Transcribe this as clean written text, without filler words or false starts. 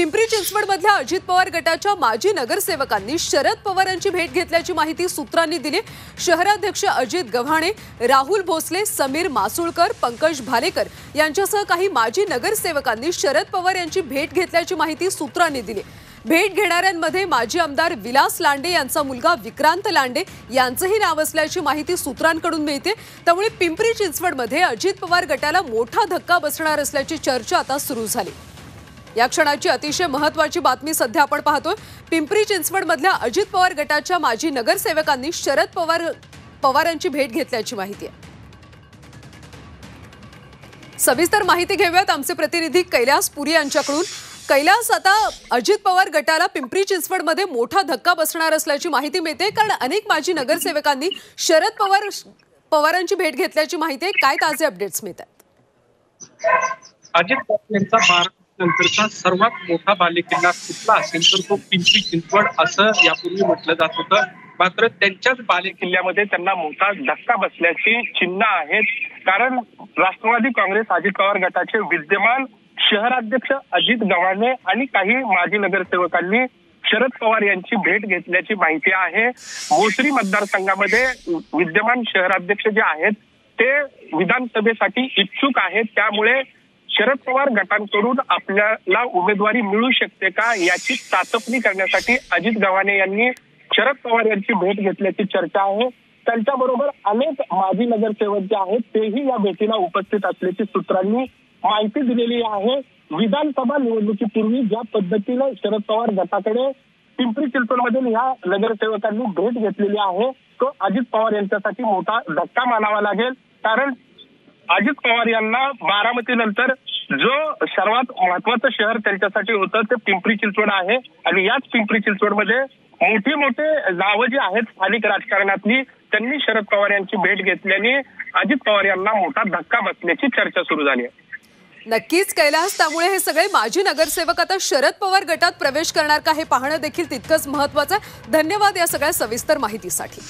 पिंपरी चिंचवडमधल्या अजित पवार गटाच्या माजी नगरसेवकांनी शरद पवारांची भेट घेतल्याची माहिती सूत्रांनी दिली। शहराध्यक्ष अजित गव्हाणे, राहुल भोसले, समीर मासुळकर, पंकज भालेकर यांच्यासह काही माजी नगरसेवकांनी शरद पवार यांची भेट घेतल्याची माहिती सूत्रांनी दिली। भेट घेणाऱ्यांमध्ये माजी आमदार विलास लांडे यांचा मुलगा विक्रांत लांडे यांचंही नाव असल्याची माहिती सूत्रांकडून मिळते। त्यामुळे पिंपरी चिंचवडमध्ये अजित पवार गटाला मोठा धक्का बसणार असल्याची चर्चा आता सुरू झाली। या क्षणाची अतिशय महत्त्वाची बातमी सध्या आपण पाहतोय। पिंपरी चिंचवडमधल्या अजित पवार गटाच्या माजी नगरसेवकांनी शरद पवारांची भेट घेतल्याची माहिती आहे। सविस्तर माहिती घेऊयात आमचे प्रतिनिधी कैलास पुरी यांच्याकडून। कैलास, आता अजित पवार गटाला पिंपरी चिंचवडमध्ये मोठा धक्का बसणार असल्याची माहिती मिळते, कारण अनेक माजी नगरसेवकांनी शरद पवारांची भेट घेतल्याची माहिती आहे। काय ताजे अपडेट्स मिळतात? अजित पवार यांचा महाराष्ट्रानंतरचा सर्वात मोठा बालेकिल्ला कुठला असेल तर तो पिंपरी चिंचवड असं यापूर्वी म्हटलं जात होतं। मात्र त्यांच्याच बालेकिल्ल्यामध्ये त्यांना मोठा धक्का बसल्याची चिन्ह आहेत, कारण राष्ट्रवादी काँग्रेस अजित पवार गटाचे विद्यमान शहराध्यक्ष अजित गव्हाणे आणि काही माजी नगरसेवकांनी शरद पवार यांची भेट घेतल्याची माहिती आहे। भोसरी मतदारसंघामध्ये विद्यमान शहराध्यक्ष जे आहेत ते विधानसभेसाठी इच्छुक आहेत, त्यामुळे शरद पवार गटांकडून आपल्याला उमेदवारी मिळू शकते का याची चाचपणी करण्यासाठी अजित गव्हाणे यांनी शरद पवार यांची भेट घेतल्याची चर्चा आहे। त्यांच्याबरोबर अनेक माजी नगरसेवक जे आहेत तेही या भेटीला उपस्थित असल्याची सूत्रांनी माहिती दिलेली आहे। विधानसभा निवडणुकीपूर्वी ज्या पद्धतीने शरद पवार गटाकडे पिंपरी चिंचवडमधील या नगरसेवकांनी भेट घेतलेली आहे तो अजित पवार यांच्यासाठी मोठा धक्का मानावा लागेल, कारण अजित पवार यांना बारामतीनंतर जो सर्वात महत्वाचं शहर त्यांच्यासाठी होतं ते पिंपरी चिंचवड आहे आणि याच पिंपरी चिंचवडमध्ये मोठे नावं जी आहेत स्थानिक राजकारणातली त्यांनी शरद पवार यांची भेट घेतल्याने अजित पवार यांना मोठा धक्का बसल्याची चर्चा सुरू झाली आहे। नक्कीच कैलास, त्यामुळे हे सगळे माजी नगरसेवक आता शरद पवार गटात प्रवेश करणार का हे पाहणं देखील तितकंच महत्त्वाचं आहे। धन्यवाद या सगळ्या सविस्तर माहितीसाठी।